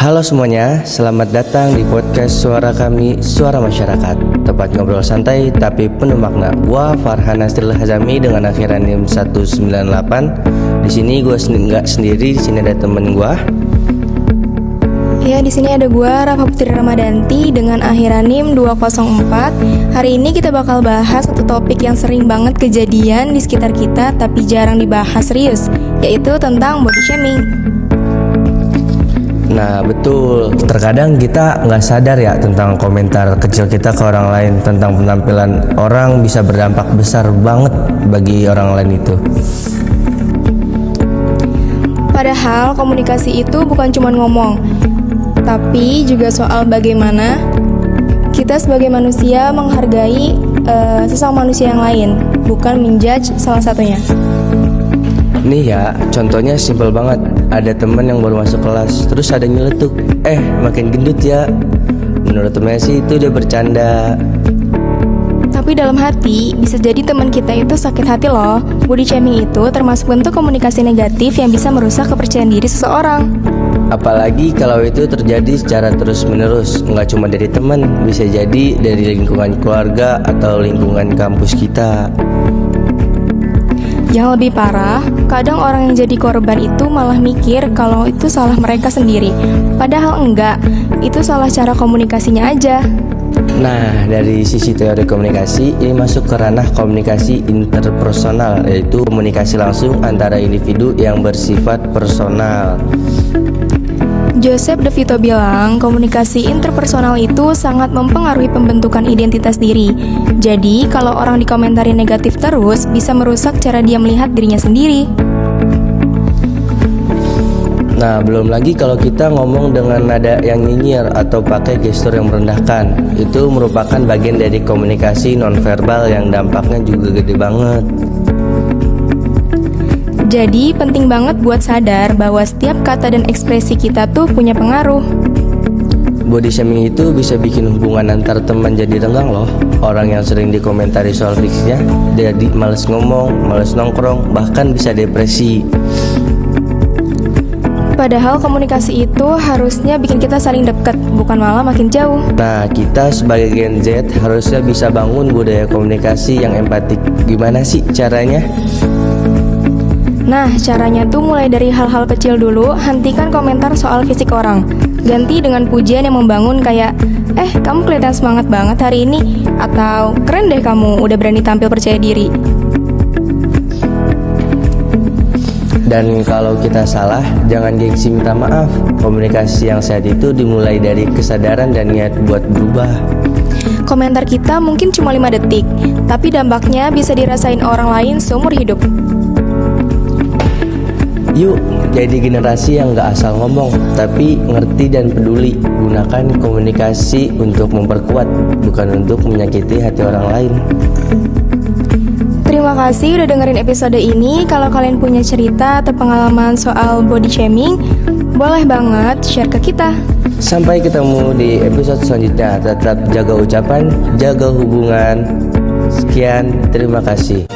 Halo semuanya, selamat datang di podcast Suara Kami, Suara Masyarakat. Tempat ngobrol santai tapi penuh makna. Gua Farhan Nasril Hazami dengan akhiran NIM 198. Di sini gue nggak sendiri, di sini ada temen gue. Ya, di sini ada gua Rafa Putri Ramadanti dengan akhiran NIM 204. Hari ini kita bakal bahas satu topik yang sering banget kejadian di sekitar kita tapi jarang dibahas serius, yaitu tentang body shaming. Nah betul, terkadang kita nggak sadar ya tentang komentar kecil kita ke orang lain tentang penampilan orang bisa berdampak besar banget bagi orang lain itu. Padahal komunikasi itu bukan cuma ngomong, tapi juga soal bagaimana kita sebagai manusia menghargai sesama manusia yang lain, bukan menjudge salah satunya. Nih ya, contohnya simpel banget. Ada teman yang baru masuk kelas, terus ada nyeletuk, makin gendut ya. Menurut temennya sih itu dia bercanda. Tapi dalam hati, bisa jadi teman kita itu sakit hati loh. Body shaming itu termasuk bentuk komunikasi negatif yang bisa merusak kepercayaan diri seseorang. Apalagi kalau itu terjadi secara terus-menerus, nggak cuma dari teman, bisa jadi dari lingkungan keluarga atau lingkungan kampus kita. Yang lebih parah, kadang orang yang jadi korban itu malah mikir kalau itu salah mereka sendiri. Padahal enggak, itu salah cara komunikasinya aja. Nah, dari sisi teori komunikasi, ini masuk ke ranah komunikasi interpersonal, yaitu komunikasi langsung antara individu yang bersifat personal. Joseph De Vito bilang, komunikasi interpersonal itu sangat mempengaruhi pembentukan identitas diri. Jadi, kalau orang dikomentari negatif terus, bisa merusak cara dia melihat dirinya sendiri. Nah, belum lagi kalau kita ngomong dengan nada yang nyinyir atau pakai gestur yang merendahkan. Itu merupakan bagian dari komunikasi nonverbal yang dampaknya juga gede banget. Jadi penting banget buat sadar bahwa setiap kata dan ekspresi kita tuh punya pengaruh. Body shaming itu bisa bikin hubungan antar teman jadi renggang loh. Orang yang sering dikomentari soal fisiknya jadi males ngomong, males nongkrong, bahkan bisa depresi. Padahal komunikasi itu harusnya bikin kita saling dekat, bukan malah makin jauh. Nah, kita sebagai Gen Z harusnya bisa bangun budaya komunikasi yang empatik. Gimana sih caranya? Nah, caranya tuh mulai dari hal-hal kecil dulu. Hentikan komentar soal fisik orang. Ganti dengan pujian yang membangun kayak, kamu kelihatan semangat banget hari ini. Atau, keren deh kamu, udah berani tampil percaya diri. Dan kalau kita salah, jangan gengsi minta maaf. Komunikasi yang sehat itu dimulai dari kesadaran dan niat buat berubah. Komentar kita mungkin cuma 5 detik, tapi dampaknya bisa dirasain orang lain seumur hidup. Yuk, jadi generasi yang gak asal ngomong, tapi ngerti dan peduli. Gunakan komunikasi untuk memperkuat, bukan untuk menyakiti hati orang lain. Terima kasih udah dengerin episode ini. Kalau kalian punya cerita atau pengalaman soal body shaming, boleh banget share ke kita. Sampai ketemu di episode selanjutnya. Tetap jaga ucapan, jaga hubungan. Sekian, terima kasih.